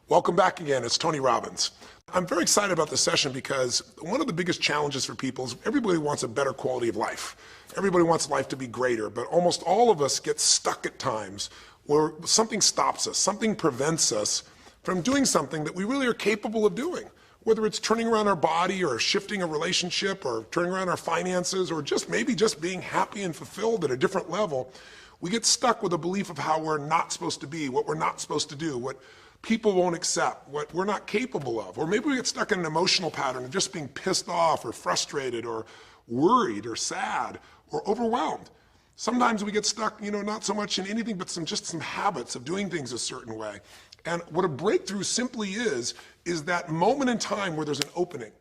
Welcome back again. It's Tony Robbins. I'm very excited about this session because one of the biggest challenges for people is everybody wants a better quality of life. Everybody wants life to be greater, but almost all of us get stuck at times where something stops us, something prevents us from doing something that we really are capable of doing. Whether it's turning around our body or shifting a relationship or turning around our finances or maybe just being happy and fulfilled at a different level, we get stuck with a belief of how we're not supposed to be, what we're not supposed to do, what people won't accept, what we're not capable of. Or maybe we get stuck in an emotional pattern of just being pissed off or frustrated or worried or sad or overwhelmed. Sometimes we get stuck, not so much in anything, but some habits of doing things a certain way. And what a breakthrough simply is that moment in time where there's an opening.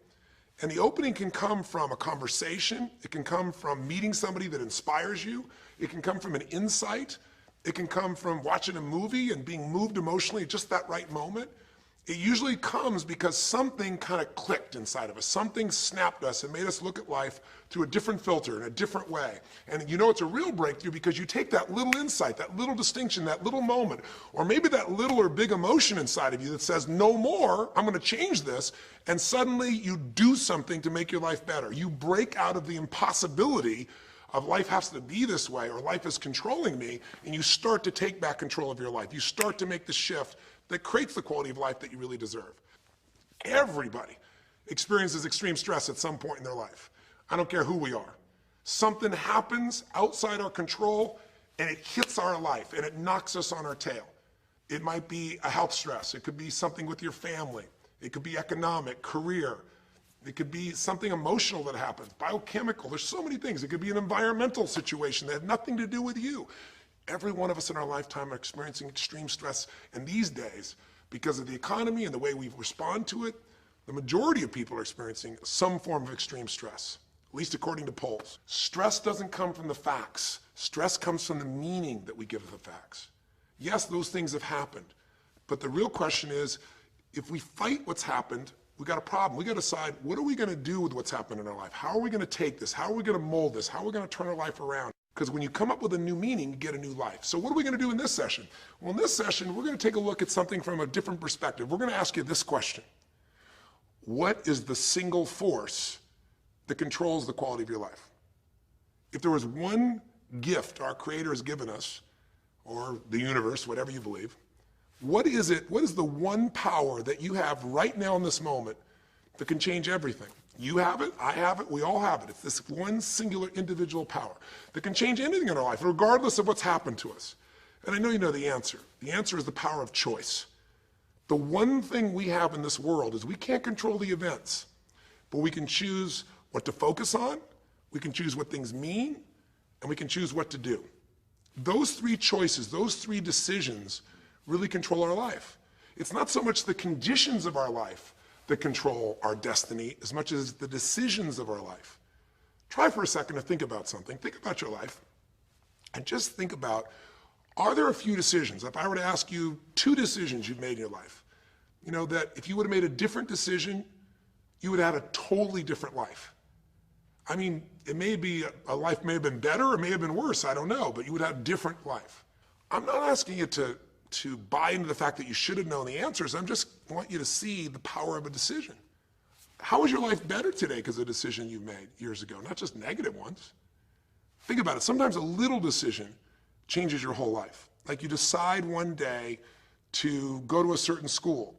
And the opening can come from a conversation. It can come from meeting somebody that inspires you. It can come from an insight. It can come from watching a movie and being moved emotionally at just that right moment. It usually comes because something kind of clicked inside of us. Something snapped us and made us look at life through a different filter in a different way. And it's a real breakthrough because you take that little insight, that little distinction, that little moment, or maybe that little or big emotion inside of you that says, no more, I'm going to change this. And suddenly you do something to make your life better. You break out of the impossibility of life has to be this way or life is controlling me, and you start to take back control of your life. You start to make the shift that creates the quality of life that you really deserve. Everybody experiences extreme stress at some point in their life. I don't care who we are. Something happens outside our control and it hits our life and it knocks us on our tail. It might be a health stress. It could be something with your family. It could be economic, career. It could be something emotional that happens, biochemical. There's so many things. It could be an environmental situation that had nothing to do with you. Every one of us in our lifetime are experiencing extreme stress. And these days, because of the economy and the way we respond to it, the majority of people are experiencing some form of extreme stress, at least according to polls. Stress doesn't come from the facts. Stress comes from the meaning that we give to the facts. Yes, those things have happened. But the real question is, if we fight what's happened, we got a problem. We got to decide, what are we going to do with what's happened in our life? How are we going to take this? How are we going to mold this? How are we going to turn our life around? Because when you come up with a new meaning, you get a new life. So what are we going to do in this session? Well, in this session, we're going to take a look at something from a different perspective. We're going to ask you this question. What is the single force that controls the quality of your life? If there was one gift our Creator has given us, or the universe, whatever you believe, what is it? What is the one power that you have right now in this moment that can change everything? You have it, I have it, we all have it. It's this one singular individual power that can change anything in our life, regardless of what's happened to us. And I know you know the answer. The answer is the power of choice. The one thing we have in this world is we can't control the events, but we can choose what to focus on, we can choose what things mean, and we can choose what to do. Those three choices, those three decisions really control our life. It's not so much the conditions of our life that control our destiny as much as the decisions of our life. Try for a second to think about something. Think about your life and just think about, are there a few decisions? If I were to ask you 2 decisions you've made in your life, that if you would have made a different decision, you would have had a totally different life. I mean, it may be, a life may have been better or may have been worse, I don't know, but you would have a different life. I'm not asking you to buy into the fact that you should have known the answers. I just want you to see the power of a decision. How is your life better today because of a decision you made years ago, not just negative ones? Think about it. Sometimes a little decision changes your whole life. Like you decide one day to go to a certain school,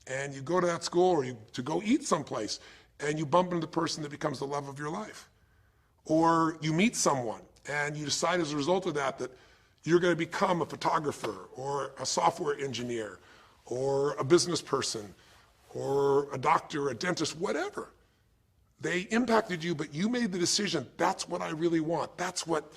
and you go to that school or to go eat someplace, and you bump into the person that becomes the love of your life. Or you meet someone, and you decide as a result of that you're going to become a photographer or a software engineer or a business person or a doctor, a dentist, whatever. They impacted you, but you made the decision, that's what I really want. That's what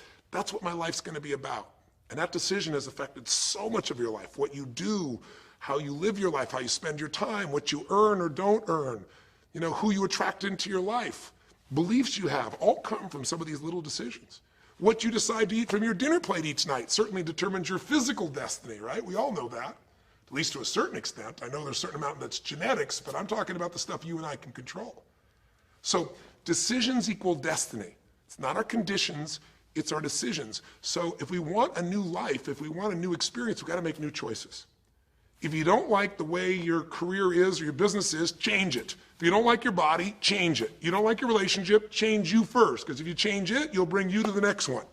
my life's going to be about. And that decision has affected so much of your life. What you do, how you live your life, how you spend your time, what you earn or don't earn, who you attract into your life, beliefs you have, all come from some of these little decisions. What you decide to eat from your dinner plate each night certainly determines your physical destiny, right? We all know that, at least to a certain extent. I know there's a certain amount that's genetics, but I'm talking about the stuff you and I can control. So decisions equal destiny. It's not our conditions, it's our decisions. So if we want a new life, if we want a new experience, we've got to make new choices. If you don't like the way your career is or your business is, change it. If you don't like your body, change it. You don't like your relationship, change you first, because if you change it, you'll bring you to the next one.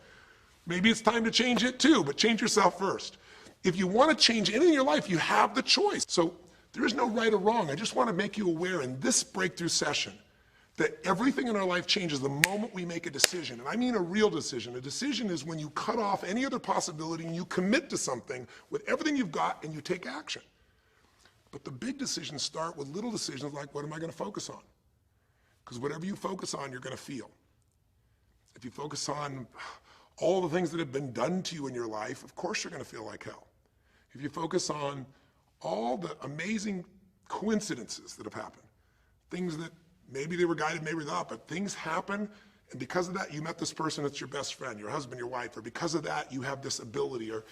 Maybe it's time to change it too, but change yourself first. If you want to change anything in your life, you have the choice. So there is no right or wrong. I just want to make you aware in this breakthrough session that everything in our life changes the moment we make a decision. And I mean a real decision. A decision is when you cut off any other possibility and you commit to something with everything you've got and you take action. But the big decisions start with little decisions like, what am I going to focus on? Because whatever you focus on, you're going to feel. If you focus on all the things that have been done to you in your life, of course you're going to feel like hell. If you focus on all the amazing coincidences that have happened, things that maybe they were guided, maybe not, but things happen, and because of that, you met this person that's your best friend, your husband, your wife, or because of that, you have this ability, or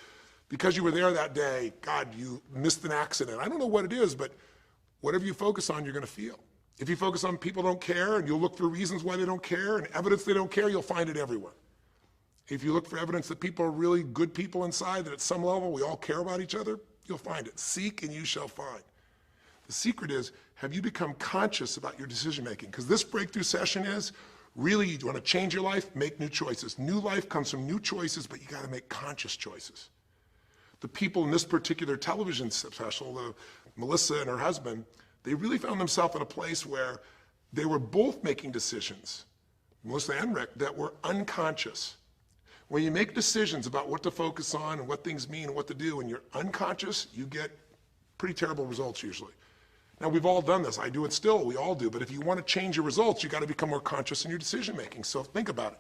because you were there that day, God, you missed an accident. I don't know what it is, but whatever you focus on, you're going to feel. If you focus on people don't care, and you'll look for reasons why they don't care, and evidence they don't care, you'll find it everywhere. If you look for evidence that people are really good people inside, that at some level we all care about each other, you'll find it. Seek and you shall find. The secret is, have you become conscious about your decision making? Because this breakthrough session is, really, you want to change your life, make new choices. New life comes from new choices, but you got to make conscious choices. The people in this particular television special, Melissa and her husband, they really found themselves in a place where they were both making decisions, Melissa and Rick, that were unconscious. When you make decisions about what to focus on and what things mean and what to do, and you're unconscious, you get pretty terrible results usually. Now, we've all done this. I do it still. We all do. But if you want to change your results, you got to become more conscious in your decision making. So think about it.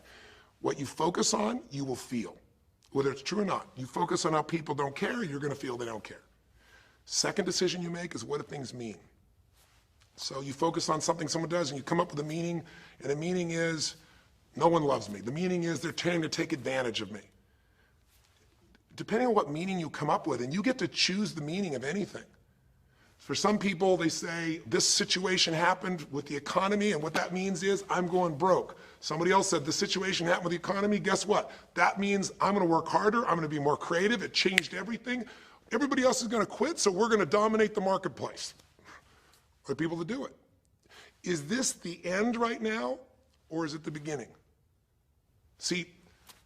What you focus on, you will feel, whether it's true or not. You focus on how people don't care, you're going to feel they don't care. Second decision you make is, what do things mean? So you focus on something someone does, and you come up with a meaning, and the meaning is, no one loves me. The meaning is they're trying to take advantage of me. Depending on what meaning you come up with, and you get to choose the meaning of anything. For some people, they say, this situation happened with the economy, and what that means is, I'm going broke. Somebody else said, the situation happened with the economy, guess what? That means I'm going to work harder, I'm going to be more creative, it changed everything. Everybody else is going to quit, so we're going to dominate the marketplace. For people to do it. Is this the end right now, or is it the beginning? See,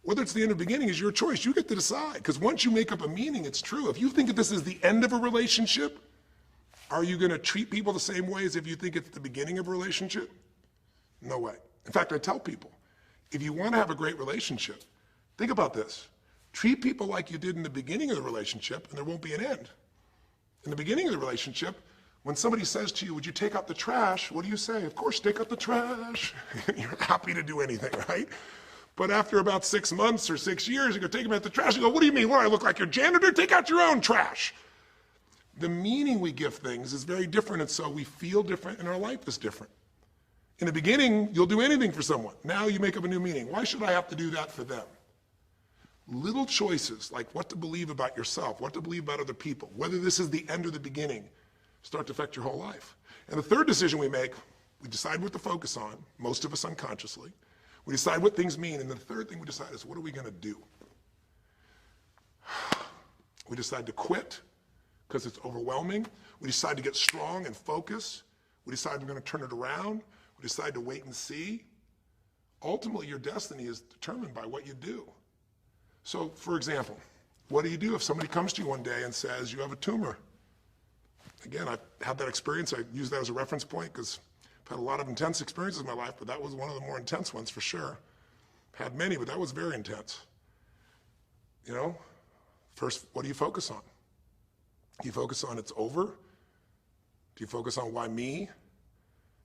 whether it's the end or beginning is your choice. You get to decide, because once you make up a meaning, it's true. If you think that this is the end of a relationship, are you going to treat people the same way as if you think it's the beginning of a relationship? No way. In fact, I tell people, if you want to have a great relationship, think about this. Treat people like you did in the beginning of the relationship, and there won't be an end. In the beginning of the relationship, when somebody says to you, would you take out the trash? What do you say? Of course, take out the trash. You're happy to do anything, right? But after about 6 months or 6 years, you go take them out the trash. You go, what do you mean? What, I look like your janitor? Take out your own trash. The meaning we give things is very different, and so we feel different, and our life is different. In the beginning, you'll do anything for someone. Now you make up a new meaning. Why should I have to do that for them? Little choices, like what to believe about yourself, what to believe about other people, whether this is the end or the beginning, start to affect your whole life. And the third decision we make, we decide what to focus on, most of us unconsciously. We decide what things mean, and the third thing we decide is, what are we going to do? We decide to quit because it's overwhelming. We decide to get strong and focus. We decide we're going to turn it around. We decide to wait and see. Ultimately, your destiny is determined by what you do. So, for example, what do you do if somebody comes to you one day and says, you have a tumor? Again, I've had that experience. I use that as a reference point because I've had a lot of intense experiences in my life, but that was one of the more intense ones for sure. I've had many, but that was very intense. You know, first, what do you focus on? Do you focus on it's over? Do you focus on why me?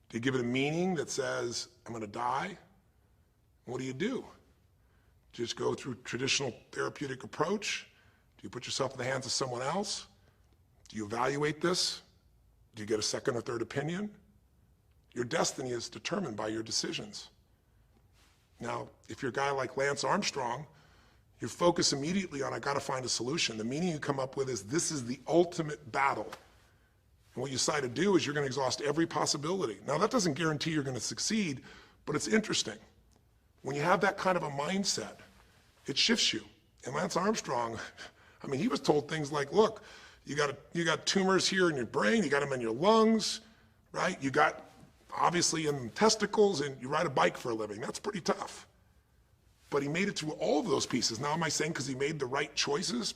Do you give it a meaning that says, I'm going to die? What do? Do you just go through traditional therapeutic approach? Do you put yourself in the hands of someone else? Do you evaluate this? Do you get a second or third opinion? Your destiny is determined by your decisions. Now, if you're a guy like Lance Armstrong, you focus immediately on, I got to find a solution. The meaning you come up with is, this is the ultimate battle. And what you decide to do is you're going to exhaust every possibility. Now, that doesn't guarantee you're going to succeed, but it's interesting. When you have that kind of a mindset, it shifts you. And Lance Armstrong, I mean, he was told things like, look, You got tumors here in your brain, you got them in your lungs, right? You got obviously in testicles, and you ride a bike for a living. That's pretty tough. But he made it through all of those pieces. Now, am I saying because he made the right choices?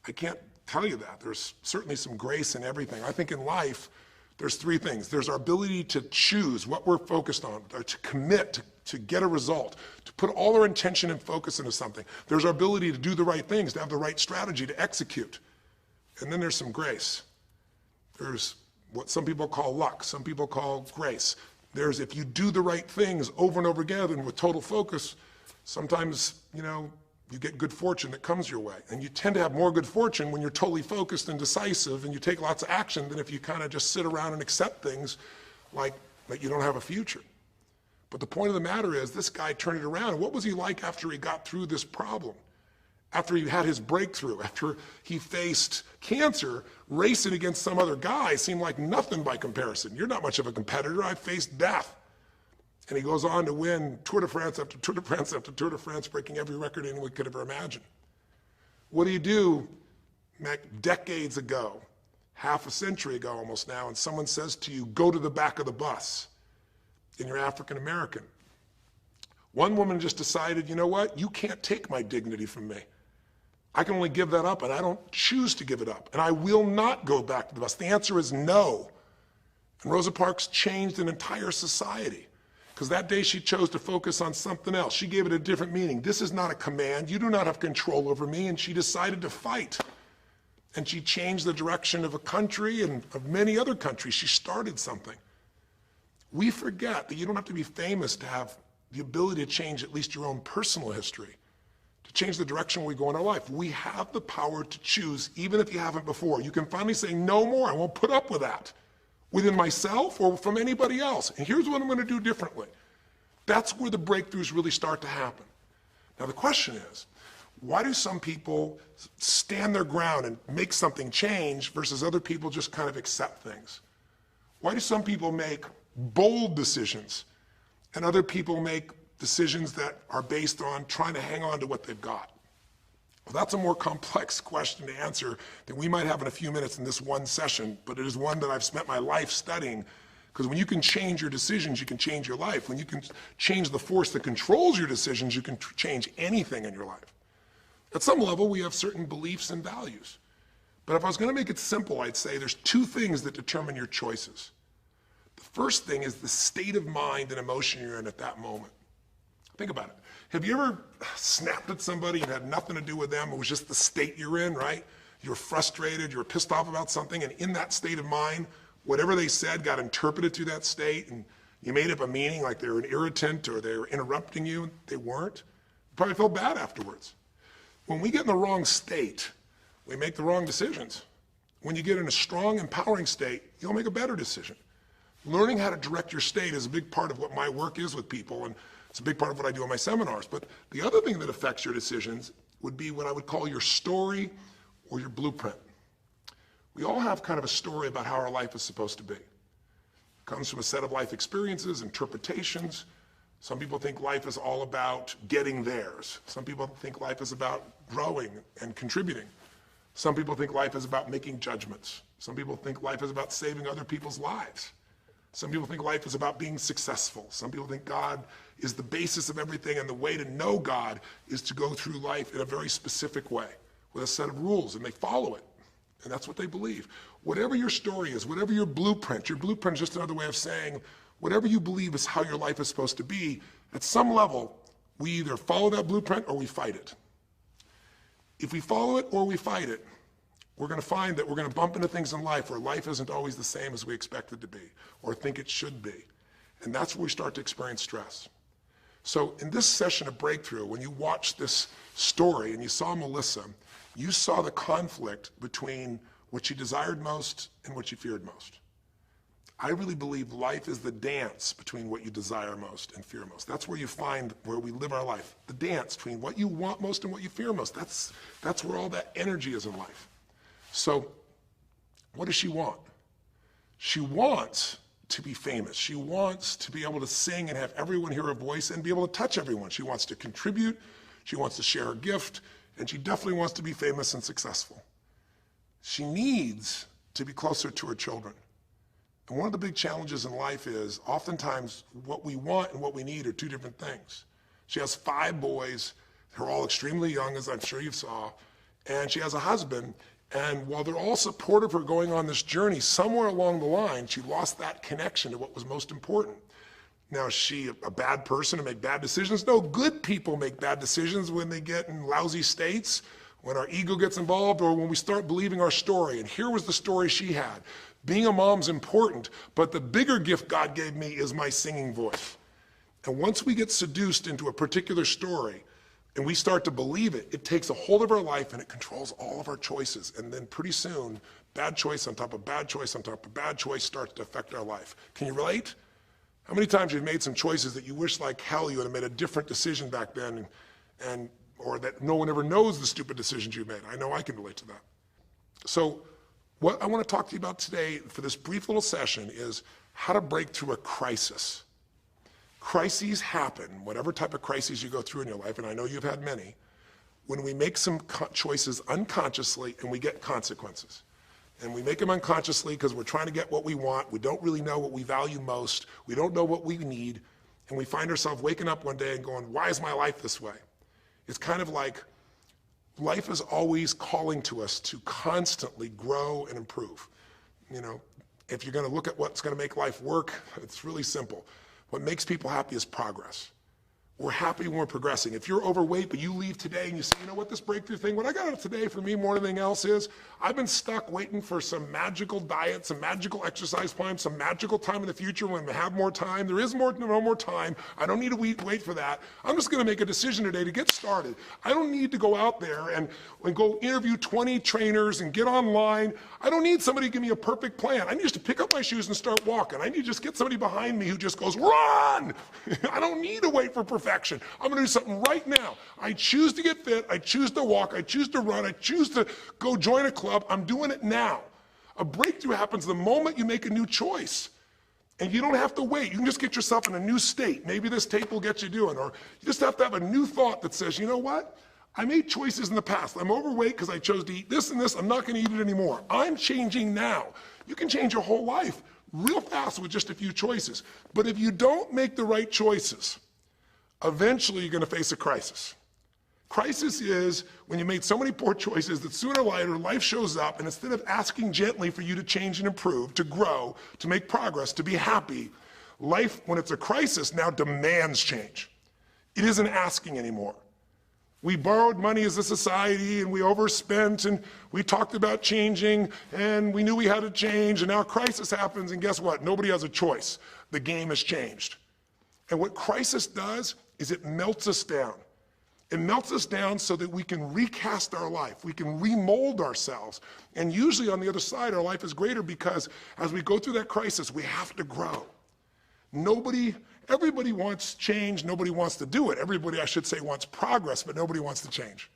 I can't tell you that. There's certainly some grace in everything. I think in life, there's three things. There's our ability to choose what we're focused on, or to commit, to get a result, to put all our intention and focus into something. There's our ability to do the right things, to have the right strategy, to execute. And then there's some grace. There's what some people call luck, some people call grace. There's if you do the right things over and over again and with total focus, sometimes, you get good fortune that comes your way. And you tend to have more good fortune when you're totally focused and decisive and you take lots of action than if you kind of just sit around and accept things like that you don't have a future. But the point of the matter is this guy turned it around. And what was he like after he got through this problem? After he had his breakthrough, after he faced cancer, racing against some other guy seemed like nothing by comparison. You're not much of a competitor. I faced death. And he goes on to win Tour de France after Tour de France after Tour de France, breaking every record anyone could ever imagine. What do you do decades ago, half a century ago almost now, and someone says to you, go to the back of the bus, and you're African American? One woman just decided, you know what, you can't take my dignity from me. I can only give that up, and I don't choose to give it up, and I will not go back to the bus. The answer is no. And Rosa Parks changed an entire society. Because that day she chose to focus on something else. She gave it a different meaning. This is not a command. You do not have control over me. And she decided to fight. And she changed the direction of a country and of many other countries. She started something. We forget that you don't have to be famous to have the ability to change at least your own personal history, to change the direction we go in our life. We have the power to choose, even if you haven't before. You can finally say, no more, I won't put up with that, within myself or from anybody else. And here's what I'm going to do differently. That's where the breakthroughs really start to happen. Now the question is, why do some people stand their ground and make something change versus other people just kind of accept things? Why do some people make bold decisions and other people make decisions that are based on trying to hang on to what they've got? Well, that's a more complex question to answer than we might have in a few minutes in this one session, but it is one that I've spent my life studying, because when you can change your decisions, you can change your life. When you can change the force that controls your decisions, you can change anything in your life. At some level, we have certain beliefs and values. But if I was going to make it simple, I'd say there's two things that determine your choices. The first thing is the state of mind and emotion you're in at that moment. Think about it. Have you ever snapped at somebody and had nothing to do with them? It was just the state you're in, right? You were frustrated, you were pissed off about something, and in that state of mind, whatever they said got interpreted through that state, and you made up a meaning like they were an irritant or they were interrupting you, and they weren't. You probably felt bad afterwards. When we get in the wrong state, we make the wrong decisions. When you get in a strong, empowering state, you'll make a better decision. Learning how to direct your state is a big part of what my work is with people, and it's a big part of what I do in my seminars. But the other thing that affects your decisions would be what I would call your story or your blueprint. We all have kind of a story about how our life is supposed to be. It comes from a set of life experiences, interpretations. Some people think life is all about getting theirs. Some people think life is about growing and contributing. Some people think life is about making judgments. Some people think life is about saving other people's lives. Some people think life is about being successful. Some people think God is the basis of everything, and the way to know God is to go through life in a very specific way with a set of rules, and they follow it. And that's what they believe. Whatever your story is, whatever your blueprint is just another way of saying whatever you believe is how your life is supposed to be, at some level, we either follow that blueprint or we fight it. If we follow it or we fight it, we're going to find that we're going to bump into things in life where life isn't always the same as we expect it to be or think it should be. And that's where we start to experience stress. So in this session of Breakthrough, when you watch this story and you saw Melissa, you saw the conflict between what she desired most and what she feared most. I really believe life is the dance between what you desire most and fear most. That's where you find where we live our life. The dance between what you want most and what you fear most. That's where all that energy is in life. So what does she want? She wants to be famous. She wants to be able to sing and have everyone hear her voice and be able to touch everyone. She wants to contribute. She wants to share her gift. And she definitely wants to be famous and successful. She needs to be closer to her children. And one of the big challenges in life is oftentimes what we want and what we need are two different things. She has 5 boys. They're all extremely young, as I'm sure you saw. And she has a husband. And while they're all supportive of her going on this journey, somewhere along the line, she lost that connection to what was most important. Now, is she a bad person to make bad decisions? No, good people make bad decisions when they get in lousy states, when our ego gets involved, or when we start believing our story. And here was the story she had. Being a mom's important, but the bigger gift God gave me is my singing voice. And once we get seduced into a particular story and we start to believe it, it takes a hold of our life and it controls all of our choices. And then pretty soon, bad choice on top of bad choice on top of bad choice starts to affect our life. Can you relate? How many times you've made some choices that you wish like hell you would have made a different decision back then, or that no one ever knows the stupid decisions you made? I know I can relate to that. So what I want to talk to you about today for this brief little session is how to break through a crisis. Crises happen, whatever type of crises you go through in your life, and I know you've had many, when we make some choices unconsciously and we get consequences. And we make them unconsciously because we're trying to get what we want. We don't really know what we value most. We don't know what we need. And we find ourselves waking up one day and going, why is my life this way? It's kind of like life is always calling to us to constantly grow and improve. You know, if you're going to look at what's going to make life work, it's really simple. What makes people happy is progress. We're happy when we're progressing. If you're overweight, but you leave today and you say, you know what, this breakthrough thing, what I got out of today for me more than anything else is, I've been stuck waiting for some magical diet, some magical exercise plan, some magical time in the future when we have more time. There is no more time. I don't need to wait for that. I'm just going to make a decision today to get started. I don't need to go out there and go interview 20 trainers and get online. I don't need somebody to give me a perfect plan. I need just to pick up my shoes and start walking. I need to just get somebody behind me who just goes, run! I don't need to wait for perfection. I'm going to do something right now. I choose to get fit. I choose to walk. I choose to run. I choose to go join a club. I'm doing it now. A breakthrough happens the moment you make a new choice. And you don't have to wait. You can just get yourself in a new state. Maybe this tape will get you doing. Or you just have to have a new thought that says, you know what? I made choices in the past. I'm overweight because I chose to eat this and this. I'm not going to eat it anymore. I'm changing now. You can change your whole life real fast with just a few choices. But if you don't make the right choices, eventually you're going to face a crisis. Crisis is when you made so many poor choices that sooner or later life shows up, and instead of asking gently for you to change and improve, to grow, to make progress, to be happy, life, when it's a crisis, now demands change. It isn't asking anymore. We borrowed money as a society and we overspent and we talked about changing and we knew we had to change, and now a crisis happens and guess what? Nobody has a choice. The game has changed. And what crisis does is it melts us down. It melts us down so that we can recast our life. We can remold ourselves. And usually on the other side, our life is greater because as we go through that crisis, we have to grow. Everybody wants change. Nobody wants to do it. Everybody, I should say, wants progress, but nobody wants to change.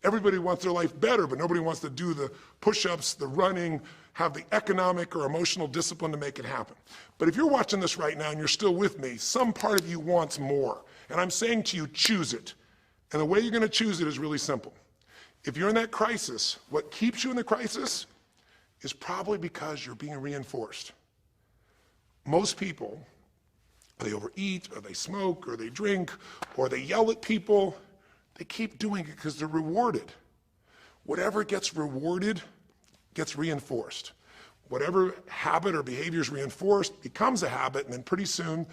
Everybody wants their life better, but nobody wants to do the push-ups, the running, have the economic or emotional discipline to make it happen. But if you're watching this right now and you're still with me, some part of you wants more. And I'm saying to you, choose it. And the way you're going to choose it is really simple. If you're in that crisis, what keeps you in the crisis is probably because you're being reinforced. Most people, they overeat, or they smoke, or they drink, or they yell at people. They keep doing it because they're rewarded. Whatever gets rewarded gets reinforced. Whatever habit or behavior is reinforced becomes a habit, and then pretty soon,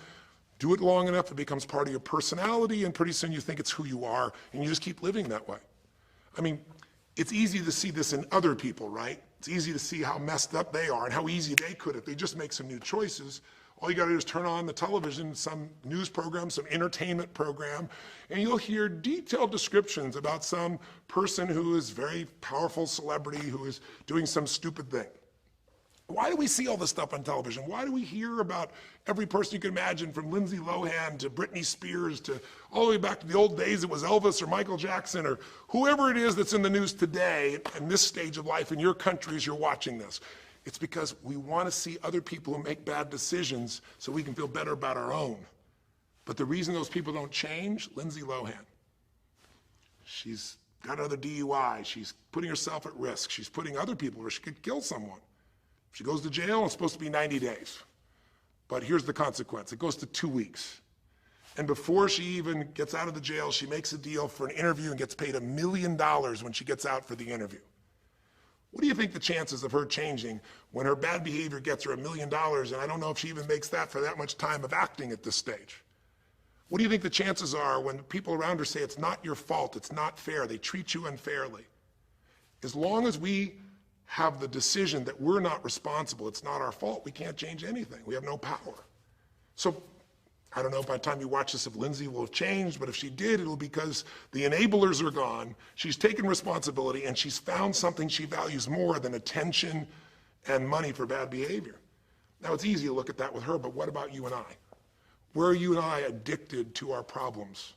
do it long enough, it becomes part of your personality, and pretty soon you think it's who you are, and you just keep living that way. I mean, it's easy to see this in other people, right? It's easy to see how messed up they are and how easy they could if they just make some new choices. All you got to do is turn on the television, some news program, some entertainment program, and you'll hear detailed descriptions about some person who is very powerful celebrity who is doing some stupid thing. Why do we see all this stuff on television? Why do we hear about every person you can imagine, from Lindsay Lohan to Britney Spears to all the way back to the old days it was Elvis or Michael Jackson or whoever it is that's in the news today in this stage of life in your country as you're watching this? It's because we want to see other people who make bad decisions so we can feel better about our own. But the reason those people don't change, Lindsay Lohan, she's got another DUI. She's putting herself at risk. She's putting other people at risk. She could kill someone. If she goes to jail, it's supposed to be 90 days. But here's the consequence. It goes to 2 weeks. And before she even gets out of the jail, she makes a deal for an interview and gets paid $1 million when she gets out for the interview. What do you think the chances of her changing when her bad behavior gets her $1 million, and I don't know if she even makes that for that much time of acting at this stage? What do you think the chances are when people around her say it's not your fault, it's not fair, they treat you unfairly? As long as we have the decision that we're not responsible, it's not our fault, we can't change anything. We have no power. So I don't know by the time you watch this if Lindsay will have changed, but if she did, it'll be because the enablers are gone, she's taken responsibility, and she's found something she values more than attention and money for bad behavior. Now, it's easy to look at that with her, but what about you and I? Where are you and I addicted to our problems?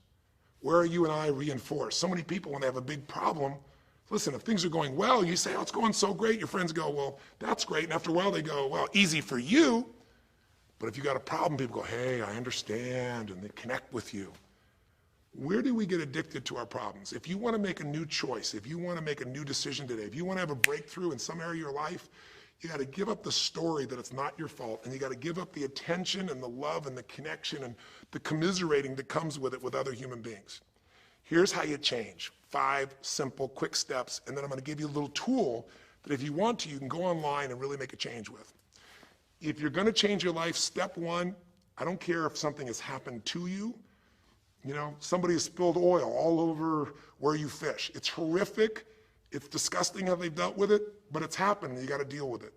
Where are you and I reinforced? So many people, when they have a big problem, listen, if things are going well, you say, oh, it's going so great. Your friends go, well, that's great. And after a while, they go, well, easy for you. But if you got a problem, people go, hey, I understand, and they connect with you. Where do we get addicted to our problems? If you want to make a new choice, if you want to make a new decision today, if you want to have a breakthrough in some area of your life, you got to give up the story that it's not your fault, and you got to give up the attention and the love and the connection and the commiserating that comes with it with other human beings. Here's how you change. 5 simple, quick steps, and then I'm going to give you a little tool that if you want to, you can go online and really make a change with. If you're going to change your life, step 1, I don't care if something has happened to you. You know, somebody has spilled oil all over where you fish. It's horrific. It's disgusting how they've dealt with it, but it's happened and you got to deal with it.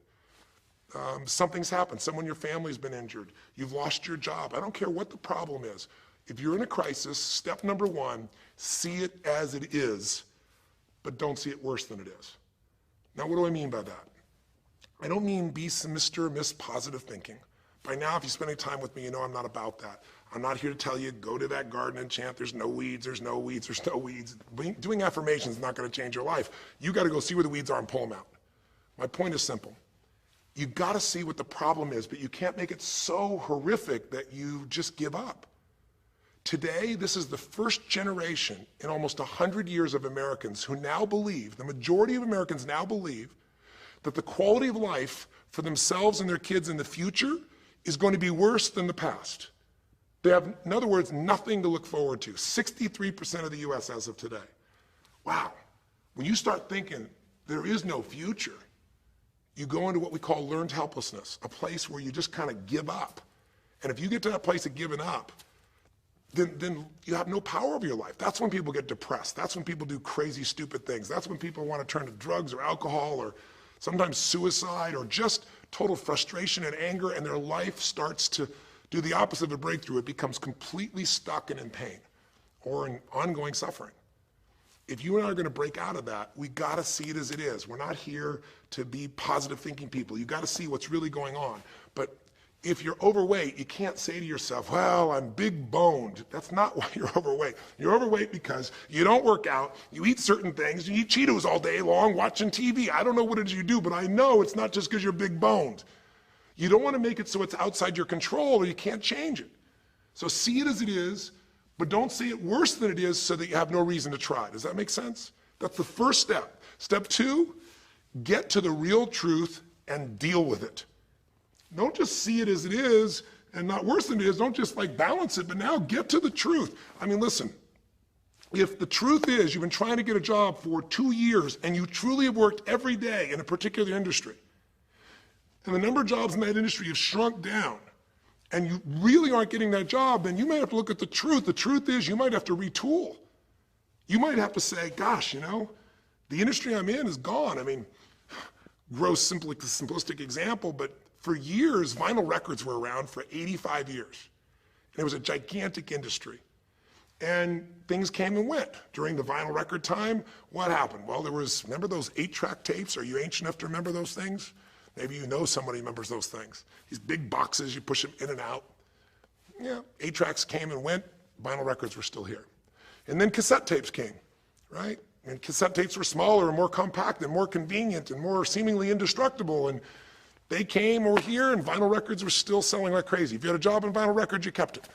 Something's happened. Someone in your family's been injured. You've lost your job. I don't care what the problem is. If you're in a crisis, step number 1, see it as it is, but don't see it worse than it is. Now, what do I mean by that? I don't mean be Mr. or Miss Positive Thinking. By now, if you spend any time with me, you know I'm not about that. I'm not here to tell you, go to that garden and chant, there's no weeds, there's no weeds, there's no weeds. Doing affirmations is not going to change your life. You got to go see where the weeds are and pull them out. My point is simple. You got to see what the problem is, but you can't make it so horrific that you just give up. Today, this is the first generation in almost 100 years of Americans who now believe, the majority of Americans now believe, that the quality of life for themselves and their kids in the future is going to be worse than the past. They have, in other words, nothing to look forward to. 63% of the US as of today. Wow. When you start thinking there is no future, you go into what we call learned helplessness, a place where you just kind of give up. And if you get to that place of giving up, then you have no power over your life. That's when people get depressed. That's when people do crazy, stupid things. That's when people want to turn to drugs or alcohol or sometimes suicide or just total frustration and anger, and their life starts to do the opposite of a breakthrough. It becomes completely stuck and in pain or in ongoing suffering. If you and I are going to break out of that, we got to see it as it is. We're not here to be positive thinking people. You got to see what's really going on. But if you're overweight, you can't say to yourself, well, I'm big boned. That's not why you're overweight. You're overweight because you don't work out, you eat certain things, you eat Cheetos all day long, watching TV. I don't know what it is you do, but I know it's not just because you're big boned. You don't want to make it so it's outside your control or you can't change it. So see it as it is, but don't see it worse than it is so that you have no reason to try. Does that make sense? That's the first step. Step 2, get to the real truth and deal with it. Don't just see it as it is and not worse than it is. Don't just like balance it, but now get to the truth. I mean, listen, if the truth is you've been trying to get a job for 2 years and you truly have worked every day in a particular industry, and the number of jobs in that industry have shrunk down, and you really aren't getting that job, then you might have to look at the truth. The truth is you might have to retool. You might have to say, gosh, you know, the industry I'm in is gone. I mean, gross, simplistic example, but for years, vinyl records were around for 85 years. And it was a gigantic industry. And things came and went. During the vinyl record time, what happened? Well, there was, remember those 8-track tapes? Are you ancient enough to remember those things? Maybe you know somebody remembers those things. These big boxes, you push them in and out. Yeah, 8-tracks came and went, vinyl records were still here. And then cassette tapes came, right? And cassette tapes were smaller and more compact and more convenient and more seemingly indestructible. And they came over here and vinyl records were still selling like crazy. If you had a job in vinyl records, you kept it.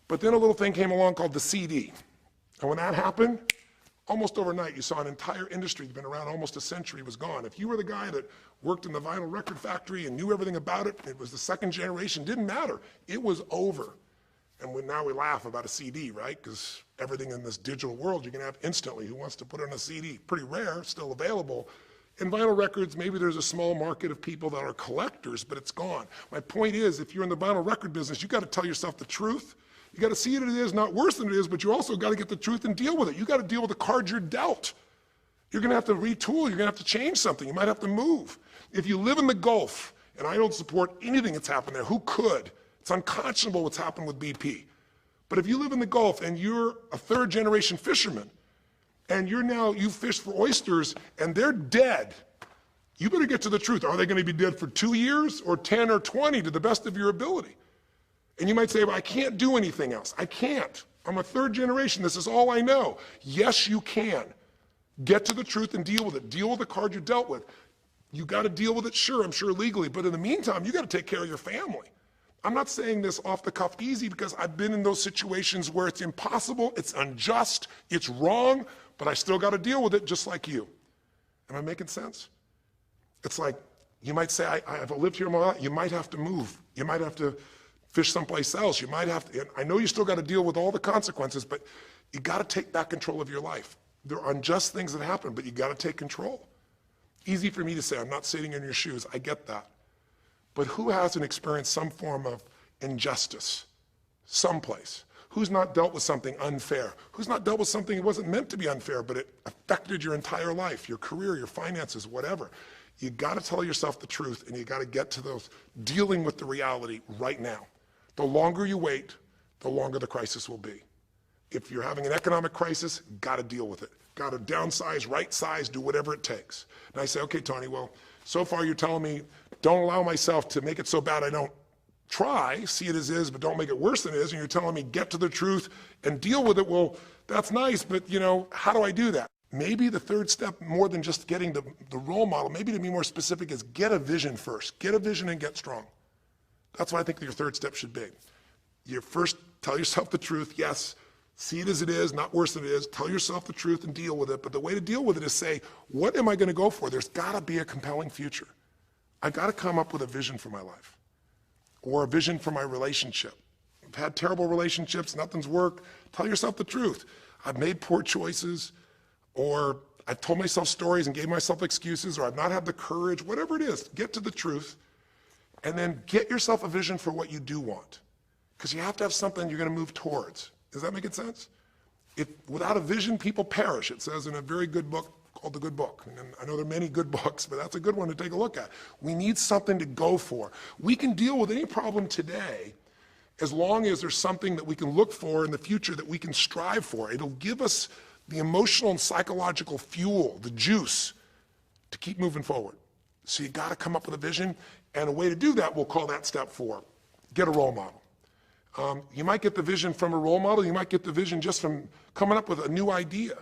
But then a little thing came along called the CD. And when that happened, almost overnight, you saw an entire industry that's been around almost a century was gone. If you were the guy that worked in the vinyl record factory and knew everything about it, it was the second generation, didn't matter. It was over. And now we laugh about a CD, right? Because everything in this digital world you can have instantly. Who wants to put on a CD? Pretty rare, still available. In vinyl records, maybe there's a small market of people that are collectors, but it's gone. My point is, if you're in the vinyl record business, you got to tell yourself the truth. You got to see it as it is, not worse than it is, but you also got to get the truth and deal with it. You got to deal with the cards you're dealt. You're going to have to retool. You're going to have to change something. You might have to move. If you live in the Gulf, and I don't support anything that's happened there, who could? It's unconscionable what's happened with BP. But if you live in the Gulf and you're a third generation fisherman, and you fish for oysters and they're dead, you better get to the truth. Are they going to be dead for 2 years or 10 or 20 to the best of your ability? And you might say, well, I can't do anything else. I can't. I'm a third generation. This is all I know. Yes, you can. Get to the truth and deal with it. Deal with the card you're dealt with. You got to deal with it, sure, I'm sure legally, but in the meantime, you got to take care of your family. I'm not saying this off the cuff easy because I've been in those situations where it's impossible, it's unjust, it's wrong, but I still got to deal with it just like you. Am I making sense? It's like, you might say, I've lived here my life. You might have to move. You might have to fish someplace else. You might have to, I know you still got to deal with all the consequences, but you got to take back control of your life. There are unjust things that happen, but you got to take control. Easy for me to say, I'm not sitting in your shoes, I get that. But who hasn't experienced some form of injustice, someplace? Who's not dealt with something unfair? Who's not dealt with something that wasn't meant to be unfair, but it affected your entire life, your career, your finances, whatever? You gotta tell yourself the truth and you gotta get to those, dealing with the reality right now. The longer you wait, the longer the crisis will be. If you're having an economic crisis, gotta deal with it. Gotta downsize, right size, do whatever it takes. And I say, okay, Tony, well, so far you're telling me don't allow myself to make it so bad I don't try, see it as is, but don't make it worse than it is, and you're telling me get to the truth and deal with it. Well, that's nice, but how do I do that? Maybe the third step, more than just getting the role model, maybe to be more specific, is get a vision first. Get a vision and get strong. That's what I think your third step should be. You first tell yourself the truth, yes, see it as it is, not worse than it is, tell yourself the truth and deal with it, but the way to deal with it is say, what am I gonna go for? There's gotta be a compelling future. I gotta come up with a vision for my life, or a vision for my relationship. I've had terrible relationships, nothing's worked. Tell yourself the truth. I've made poor choices, or I've told myself stories and gave myself excuses, or I've not had the courage, whatever it is, get to the truth, and then get yourself a vision for what you do want. Because you have to have something you're gonna move towards. Does that make sense? Without a vision, people perish. It says in a very good book called The Good Book. And I know there are many good books, but that's a good one to take a look at. We need something to go for. We can deal with any problem today as long as there's something that we can look for in the future that we can strive for. It'll give us the emotional and psychological fuel, the juice, to keep moving forward. So you gotta come up with a vision, and a way to do that, we'll call that step 4. Get a role model. You might get the vision from a role model, you might get the vision just from coming up with a new idea.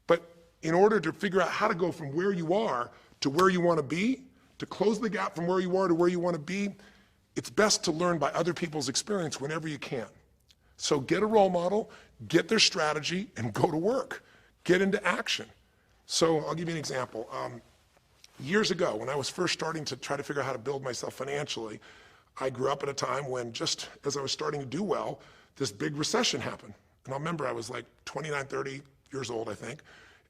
But in order to figure out how to go from where you are to where you want to be, to close the gap from where you are to where you want to be, it's best to learn by other people's experience whenever you can. So get a role model, get their strategy, and go to work. Get into action. So I'll give you an example. Years ago, when I was first starting to try to figure out how to build myself financially, I grew up at a time when, just as I was starting to do well, this big recession happened. And I remember I was like 29, 30 years old, I think,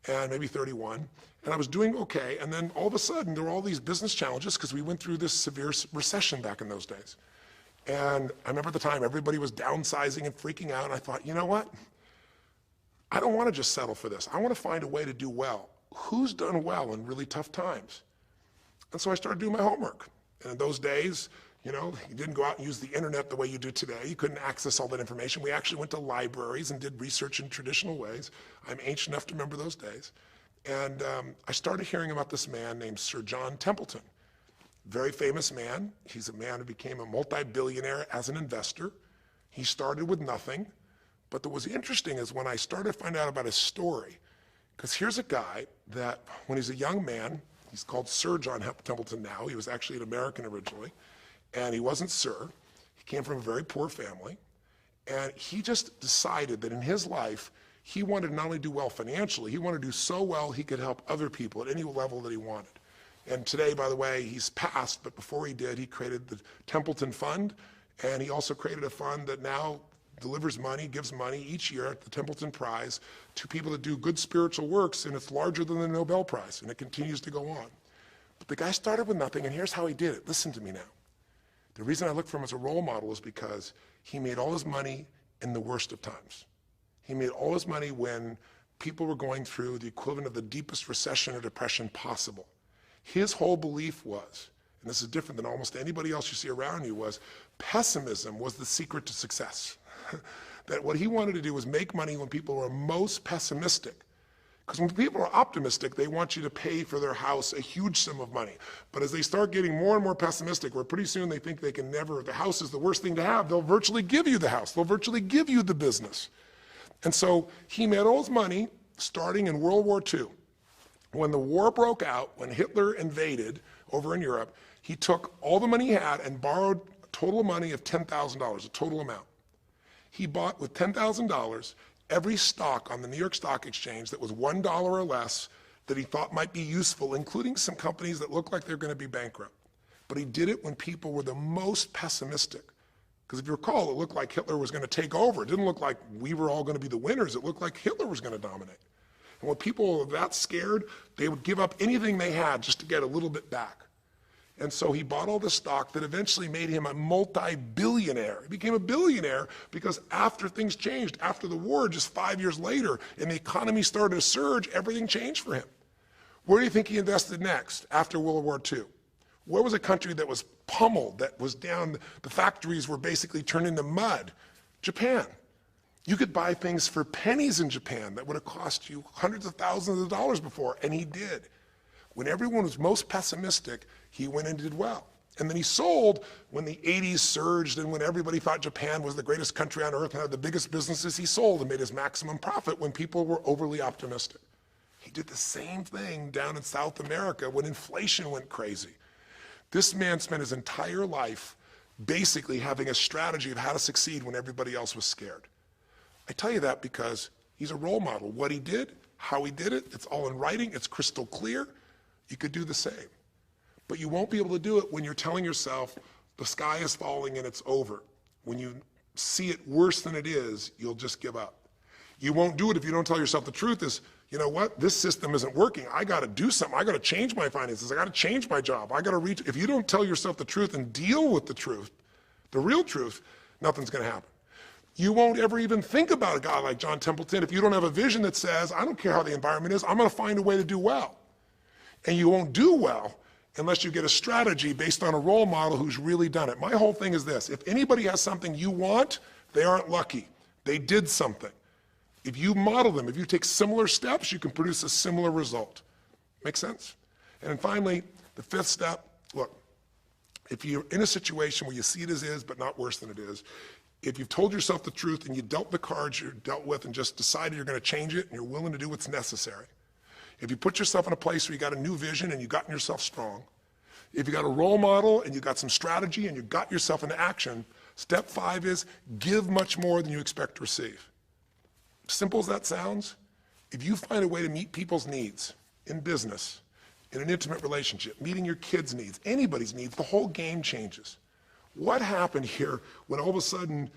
and maybe 31, and I was doing okay, and then all of a sudden there were all these business challenges because we went through this severe recession back in those days. And I remember at the time everybody was downsizing and freaking out, and I thought, you know what? I don't want to just settle for this. I want to find a way to do well. Who's done well in really tough times? And so I started doing my homework. And in those days, you didn't go out and use the internet the way you do today. You couldn't access all that information. We actually went to libraries and did research in traditional ways. I'm ancient enough to remember those days. And I started hearing about this man named Sir John Templeton. Very famous man. He's a man who became a multi-billionaire as an investor. He started with nothing. But what was interesting is when I started to find out about his story, because here's a guy that when he's a young man, he's called Sir John Templeton now. He was actually an American originally. And he wasn't Sir. He came from a very poor family. And he just decided that in his life, He wanted to not only do well financially, he wanted to do so well he could help other people at any level that he wanted. And today, by the way, he's passed, but before he did, he created the Templeton Fund, and he also created a fund that now delivers money, gives money each year at the Templeton Prize to people that do good spiritual works, and it's larger than the Nobel Prize, and it continues to go on. But the guy started with nothing, and here's how he did it. Listen to me now. The reason I look for him as a role model is because he made all his money in the worst of times. He made all his money when people were going through the equivalent of the deepest recession or depression possible. His whole belief was, and this is different than almost anybody else you see around you, was pessimism was the secret to success. That what he wanted to do was make money when people were most pessimistic. Because when people are optimistic, they want you to pay for their house a huge sum of money. But as they start getting more and more pessimistic, where pretty soon they think they can never, the house is the worst thing to have, they'll virtually give you the house. They'll virtually give you the business. And so he made all his money starting in World War II. When the war broke out, when Hitler invaded over in Europe, he took all the money he had and borrowed a total money of $10,000, a total amount. He bought with $10,000 every stock on the New York Stock Exchange that was $1 or less that he thought might be useful, including some companies that looked like they're going to be bankrupt. But he did it when people were the most pessimistic. Because if you recall, it looked like Hitler was going to take over. It didn't look like we were all going to be the winners. It looked like Hitler was going to dominate. And when people were that scared, they would give up anything they had just to get a little bit back. And so he bought all the stock that eventually made him a multi-billionaire. He became a billionaire because after things changed, after the war, just 5 years later, and the economy started to surge, everything changed for him. Where do you think he invested next after World War II? Where was a country that was pummeled, that was down, the factories were basically turned into mud? Japan. You could buy things for pennies in Japan that would have cost you hundreds of thousands of dollars before, and he did. When everyone was most pessimistic, he went and did well. And then he sold when the 80s surged and when everybody thought Japan was the greatest country on earth and had the biggest businesses, he sold and made his maximum profit when people were overly optimistic. He did the same thing down in South America when inflation went crazy. This man spent his entire life basically having a strategy of how to succeed when everybody else was scared. I tell you that because he's a role model. What he did, how he did it, it's all in writing, it's crystal clear. You could do the same. But you won't be able to do it when you're telling yourself the sky is falling and it's over. When you see it worse than it is, you'll just give up. You won't do it if you don't tell yourself the truth is, you know what, this system isn't working. I got to do something. I got to change my finances. I got to change my job. I got to reach. If you don't tell yourself the truth and deal with the truth, the real truth, nothing's going to happen. You won't ever even think about a guy like John Templeton if you don't have a vision that says, I don't care how the environment is, I'm going to find a way to do well. And you won't do well unless you get a strategy based on a role model who's really done it. My whole thing is this: if anybody has something you want, they aren't lucky. They did something. If you model them, if you take similar steps, you can produce a similar result. Make sense? And then finally, the fifth step, look, if you're in a situation where you see it as is, but not worse than it is, if you've told yourself the truth and you dealt the cards you're dealt with and just decided you're going to change it and you're willing to do what's necessary, if you put yourself in a place where you got a new vision and you've gotten yourself strong, if you got a role model and you got some strategy and you got yourself into action, step 5 is give much more than you expect to receive. Simple as that sounds, if you find a way to meet people's needs in business, in an intimate relationship, meeting your kids' needs, anybody's needs, the whole game changes. What happened here when all of a sudden,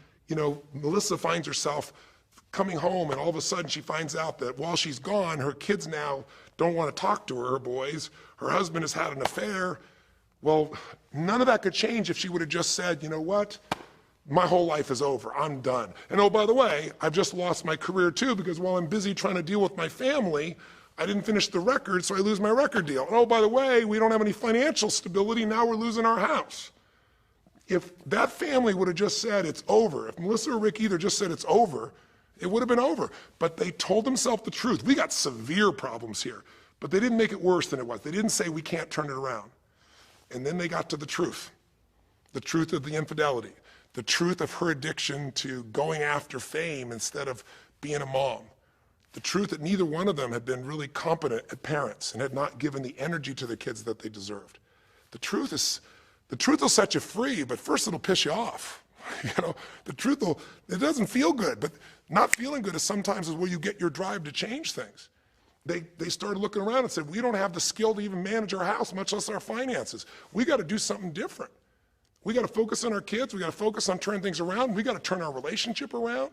Melissa finds herself coming home and all of a sudden she finds out that while she's gone, her kids now don't want to talk to her, her boys, her husband has had an affair. Well, none of that could change if she would have just said, you know what? My whole life is over, I'm done. And oh, by the way, I've just lost my career too because while I'm busy trying to deal with my family, I didn't finish the record, so I lose my record deal. And oh, by the way, we don't have any financial stability, now we're losing our house. If that family would have just said it's over, if Melissa or Rick either just said it's over, it would have been over. But they told themselves the truth. We got severe problems here, but they didn't make it worse than it was. They didn't say we can't turn it around. And then they got to the truth of the infidelity, the truth of her addiction to going after fame instead of being a mom, the truth that neither one of them had been really competent at parents and had not given the energy to the kids that they deserved. The truth will set you free, but first it'll piss you off. The truth it doesn't feel good, but Not feeling good is sometimes where you get your drive to change things. They started looking around and said, we don't have the skill to even manage our house, much less our finances. We got to do something different. We got to focus on our kids. We got to focus on turning things around. We got to turn our relationship around.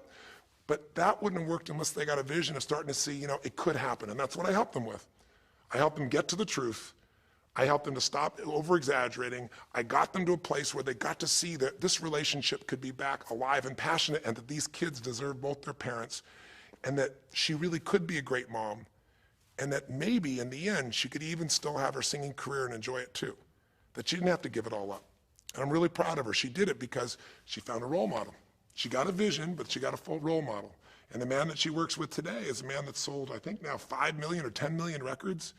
But that wouldn't have worked unless they got a vision of starting to see, it could happen. And that's what I helped them with. I helped them get to the truth. I helped them to stop over-exaggerating. I got them to a place where they got to see that this relationship could be back alive and passionate, and that these kids deserve both their parents, and that she really could be a great mom, and that maybe in the end she could even still have her singing career and enjoy it too, that she didn't have to give it all up. And I'm really proud of her. She did it because she found a role model. She got a vision, but she got a full role model. And the man that she works with today is a man that's sold, I think now 5 million or 10 million records.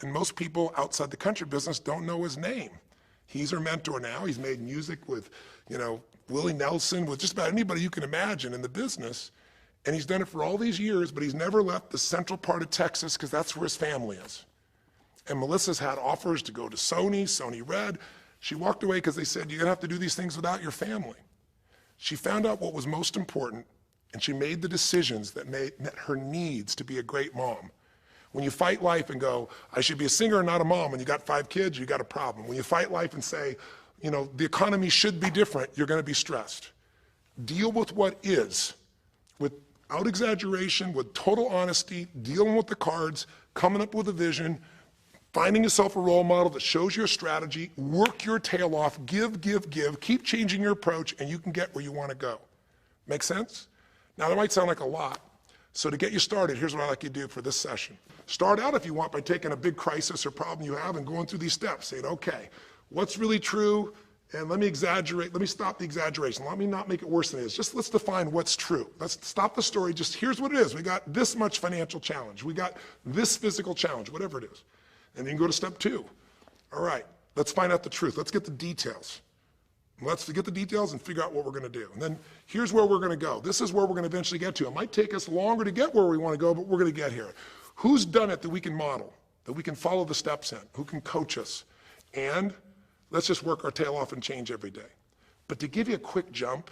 And most people outside the country business don't know his name. He's her mentor now. He's made music with, Willie Nelson, with just about anybody you can imagine in the business. And he's done it for all these years, but he's never left the central part of Texas because that's where his family is. And Melissa's had offers to go to Sony Red. She walked away because they said, you're gonna have to do these things without your family. She found out what was most important, and she made the decisions that met her needs to be a great mom. When you fight life and go, I should be a singer and not a mom, and you got 5 kids, you got a problem. When you fight life and say, the economy should be different, you're gonna be stressed. Deal with what is, without exaggeration, with total honesty, dealing with the cards, coming up with a vision, finding yourself a role model that shows you a strategy, work your tail off, give, keep changing your approach, and you can get where you wanna go. Make sense? Now that might sound like a lot. So to get you started, here's what I'd like you to do for this session. Start out, if you want, by taking a big crisis or problem you have and going through these steps, saying, okay, what's really true? And let me exaggerate, let me stop the exaggeration. Let me not make it worse than it is. Just let's define what's true. Let's stop the story, just here's what it is. We got this much financial challenge. We got this physical challenge, whatever it is. And then you go to step 2. All right, let's find out the truth. Let's get the details. Let's get the details and figure out what we're gonna do. And then here's where we're gonna go. This is where we're gonna eventually get to. It might take us longer to get where we wanna go, but we're gonna get here. Who's done it that we can model, that we can follow the steps in, who can coach us? And let's just work our tail off and change every day. But to give you a quick jump,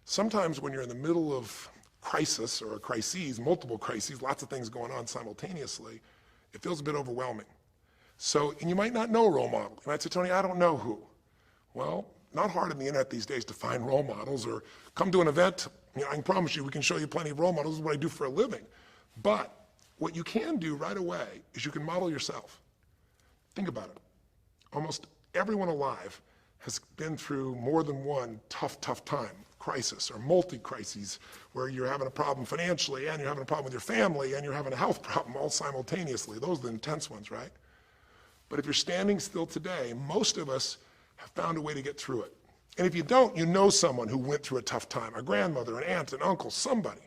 sometimes when you're in the middle of crisis or crises, multiple crises, lots of things going on simultaneously, it feels a bit overwhelming. So, and you might not know a role model. You might say, Tony, I don't know who. Well, not hard on the internet these days to find role models, or come to an event. I can promise you we can show you plenty of role models. This is what I do for a living. But what you can do right away is you can model yourself. Think about it. Almost everyone alive has been through more than one tough time, crisis or multi-crises, where you're having a problem financially and you're having a problem with your family and you're having a health problem all simultaneously. Those are the intense ones, right? But if you're standing still today, most of us have found a way to get through it. And if you don't, you know someone who went through a tough time, a grandmother, an aunt, an uncle, somebody.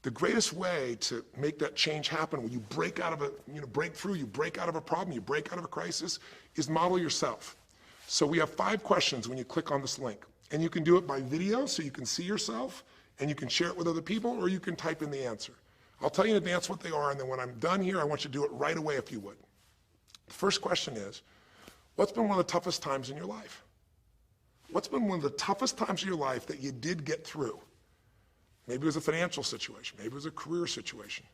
The greatest way to make that change happen, when you break out of break through, you break out of a problem, you break out of a crisis, is model yourself. So we have 5 questions when you click on this link. And you can do it by video, so you can see yourself, and you can share it with other people, or you can type in the answer. I'll tell you in advance what they are, and then when I'm done here, I want you to do it right away if you would. The first question is, what's been one of the toughest times in your life? What's been one of the toughest times in your life that you did get through? Maybe it was a financial situation. Maybe it was a career situation.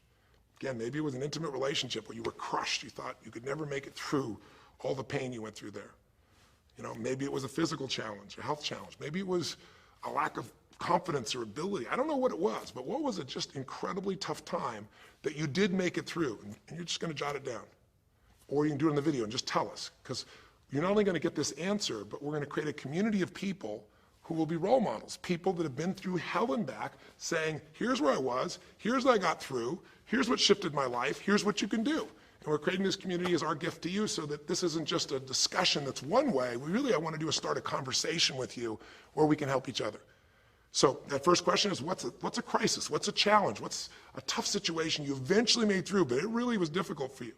Again, maybe it was an intimate relationship where you were crushed. You thought you could never make it through all the pain you went through there. Maybe it was a physical challenge, a health challenge. Maybe it was a lack of confidence or ability. I don't know what it was, but what was a just incredibly tough time that you did make it through? And you're just gonna jot it down. Or you can do it in the video and just tell us, because you're not only gonna get this answer, but we're gonna create a community of people who will be role models, people that have been through hell and back, saying, here's where I was, here's what I got through, here's what shifted my life, here's what you can do. And we're creating this community as our gift to you, so that this isn't just a discussion that's one way. I want to do is start a conversation with you where we can help each other. So that first question is, what's a crisis? What's a challenge? What's a tough situation you eventually made through, but it really was difficult for you?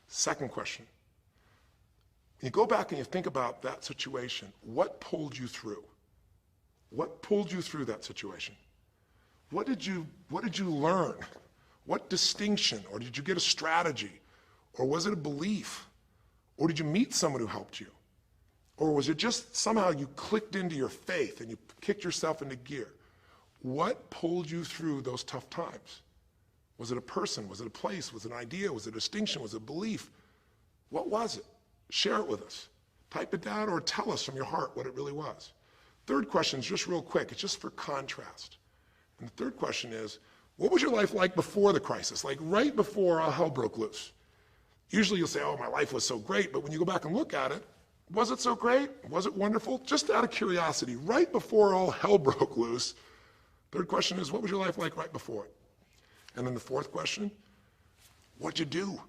Second question, when you go back and you think about that situation, what pulled you through? What pulled you through that situation? What did you learn? What distinction? Or did you get a strategy? Or was it a belief? Or did you meet someone who helped you? Or was it just somehow you clicked into your faith and you kicked yourself into gear? What pulled you through those tough times? Was it a person? Was it a place? Was it an idea? Was it a distinction? Was it a belief? What was it? Share it with us. Type it down or tell us from your heart what it really was. Third question is just real quick. It's just for contrast. And the third question is, what was your life like before the crisis? Like right before all hell broke loose? Usually you'll say, oh, my life was so great. But when you go back and look at it, was it so great? Was it wonderful? Just out of curiosity, right before all hell broke loose, third question is, what was your life like right before it? And then the fourth question, what'd you do?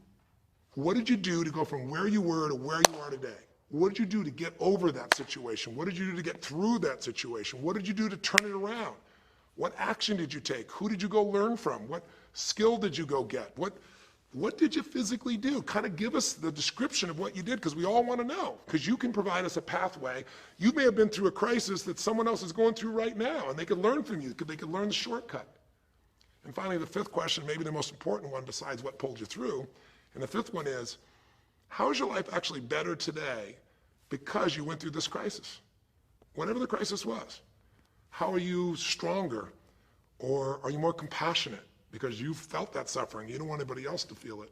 What did you do to go from where you were to where you are today? What did you do to get over that situation? What did you do to get through that situation? What did you do to turn it around? What action did you take? Who did you go learn from? What skill did you go get? What did you physically do? Kind of give us the description of what you did, because we all want to know, because you can provide us a pathway. You may have been through a crisis that someone else is going through right now, and they could learn from you. They could learn the shortcut. And finally, the fifth question, maybe the most important one besides what pulled you through, and the fifth one is, how is your life actually better today because you went through this crisis? Whatever the crisis was. How are you stronger? Or are you more compassionate because you felt that suffering? You don't want anybody else to feel it.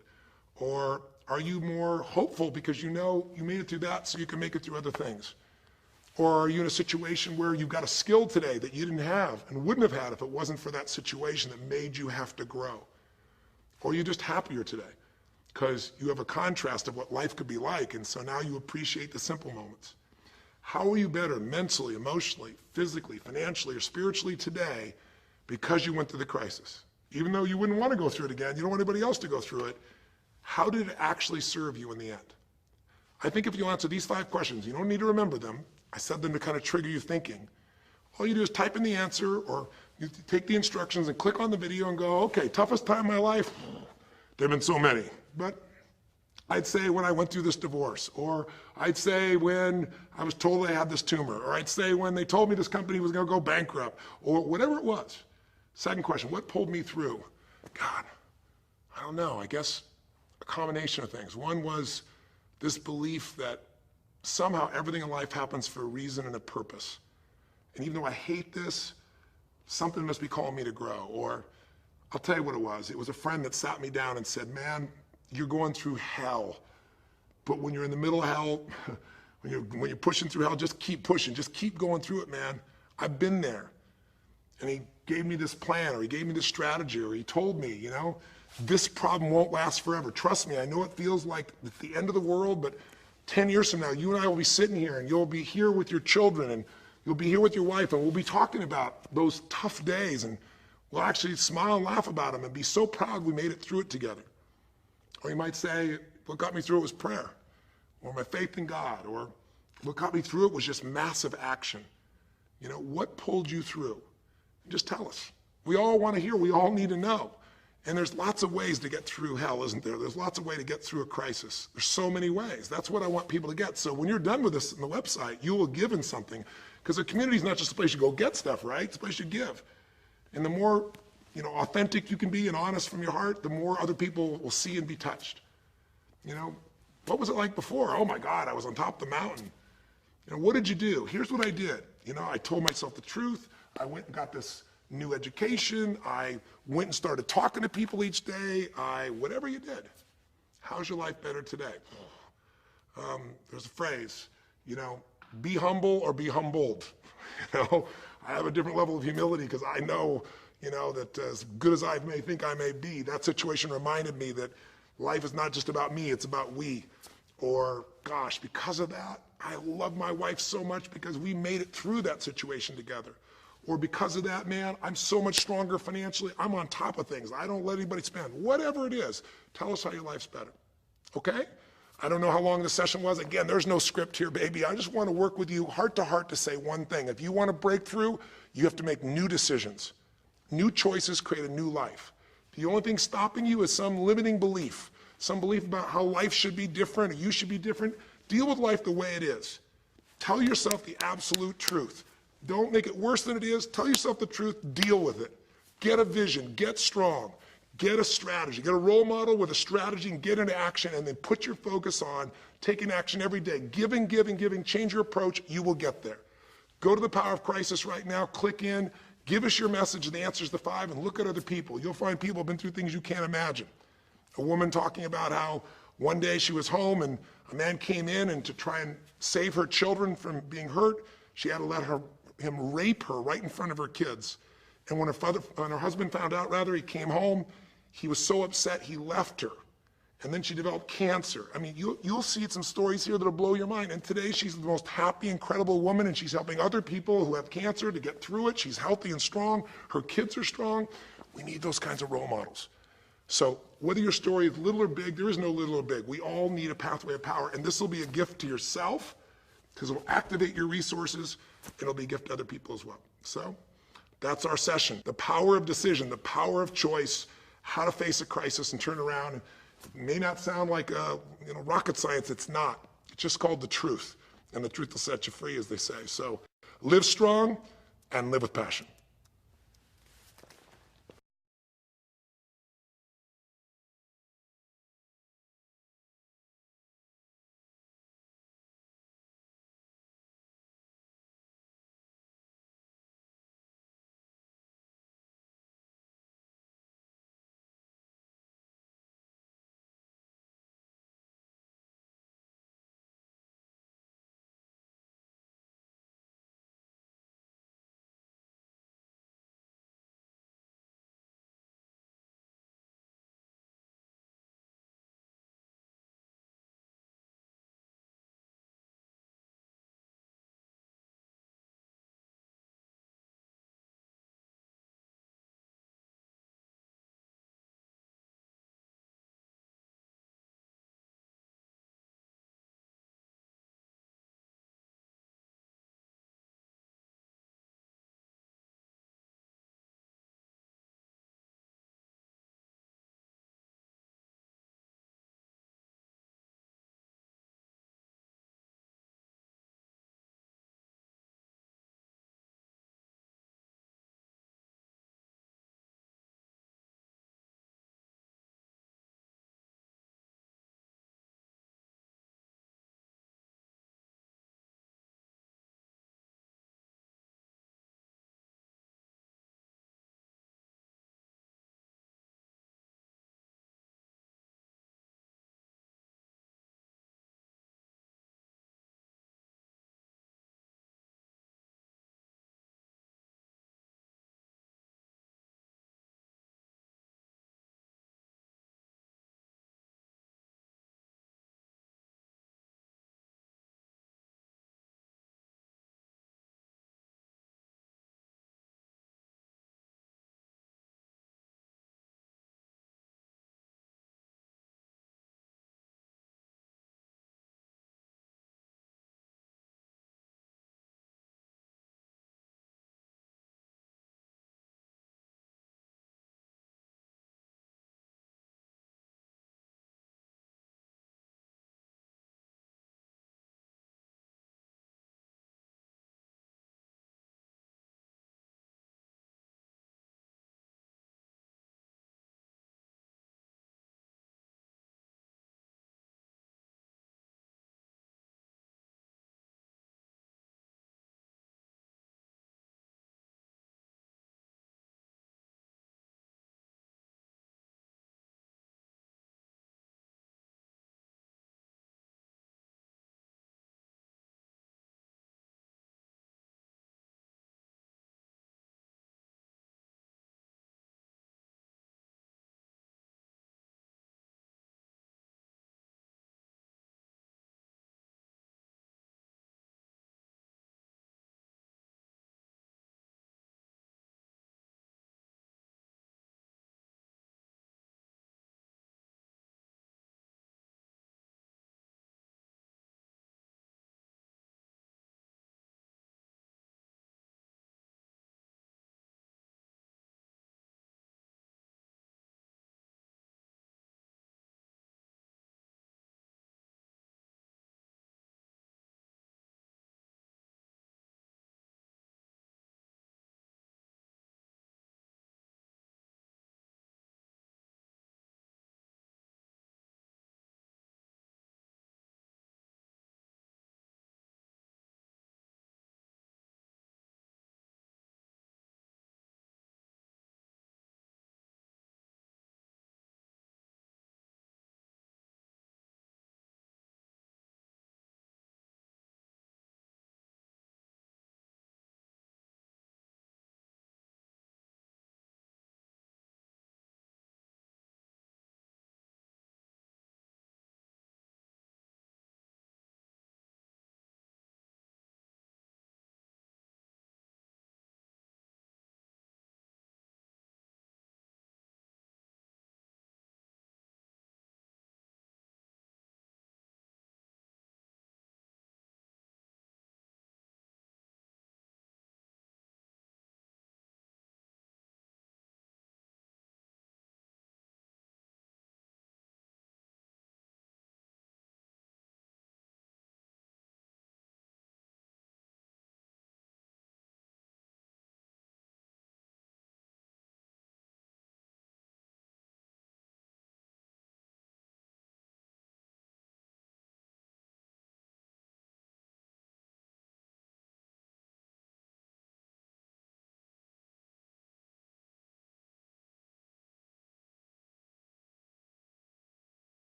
Or are you more hopeful because you know you made it through that so you can make it through other things? Or are you in a situation where you've got a skill today that you didn't have and wouldn't have had if it wasn't for that situation that made you have to grow? Or are you just happier today because you have a contrast of what life could be like, and so now you appreciate the simple moments? How are you better mentally, emotionally, physically, financially, or spiritually today because you went through the crisis? Even though you wouldn't want to go through it again, you don't want anybody else to go through it, how did it actually serve you in the end? I think if you answer these 5 questions, you don't need to remember them. I said them to kind of trigger you thinking. All you do is type in the answer, or you take the instructions and click on the video and go, okay, toughest time in my life? There have been so many, but I'd say when I went through this divorce, or I'd say when I was told I had this tumor, or I'd say when they told me this company was going to go bankrupt, or whatever it was. Second question, what pulled me through? God, I don't know. I guess a combination of things. One was this belief that somehow everything in life happens for a reason and a purpose. And even though I hate this, something must be calling me to grow. Or I'll tell you what it was. It was a friend that sat me down and said, man, you're going through hell. But when you're in the middle of hell, when you're pushing through hell, just keep pushing. Just keep going through it, man. I've been there. And he gave me this plan, or he gave me this strategy, or he told me, you know, this problem won't last forever. Trust me, I know it feels like it's the end of the world, but 10 years from now, you and I will be sitting here, and you'll be here with your children, and you'll be here with your wife, and we'll be talking about those tough days, and we'll actually smile and laugh about them and be so proud we made it through it together. Or you might say, what got me through it was prayer, or my faith in God, or what got me through it was just massive action. You know, what pulled you through? Just tell us. We all want to hear, we all need to know. And there's lots of ways to get through hell, isn't there? There's lots of ways to get through a crisis. There's so many ways. That's what I want people to get. So when you're done with this on the website, you will give in something, because the community is not just a place you go get stuff, right? It's a place you give. And the more, you know, authentic you can be and honest from your heart, the more other people will see and be touched. You know, what was it like before? Oh my God, I was on top of the mountain. You know, what did you do? Here's what I did. You know, I told myself the truth. I went and got this new education. I went and started talking to people each day. Whatever you did. How's your life better today? There's a phrase, you know, be humble or be humbled. You know, I have a different level of humility because I know, you know, that as good as I may think I may be, that situation reminded me that life is not just about me, it's about we. Or, gosh, because of that, I love my wife so much because we made it through that situation together. Or because of that, man, I'm so much stronger financially. I'm on top of things. I don't let anybody spend. Whatever it is, tell us how your life's better. Okay? I don't know how long the session was. Again, there's no script here, baby. I just want to work with you heart to heart to say one thing. If you want to break through, you have to make new decisions. New choices create a new life. The only thing stopping you is some limiting belief, some belief about how life should be different or you should be different. Deal with life the way it is. Tell yourself the absolute truth. Don't make it worse than it is. Tell yourself the truth. Deal with it. Get a vision. Get strong. Get a strategy. Get a role model with a strategy and get into action, and then put your focus on taking action every day. Giving, giving, giving. Change your approach. You will get there. Go to the Power of Crisis right now. Click in. Give us your message and the answers to 5 and look at other people. You'll find people have been through things you can't imagine. A woman talking about how one day she was home and a man came in, and to try and save her children from being hurt, she had to let him rape her right in front of her kids. And when her husband found out, he came home, he was so upset he left her. And then she developed cancer. I mean, you'll see some stories here that'll blow your mind. And today she's the most happy, incredible woman, and she's helping other people who have cancer to get through it. She's healthy and strong. Her kids are strong. We need those kinds of role models. So whether your story is little or big, there is no little or big. We all need a pathway of power, and this will be a gift to yourself because it'll activate your resources. It'll be a gift to other people as well. So that's our session. The power of decision, the power of choice, how to face a crisis and turn around. It may not sound like rocket science. It's not. It's just called the truth, and the truth will set you free, as they say. So live strong and live with passion.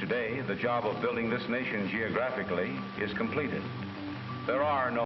Today, the job of building this nation geographically is completed. There are no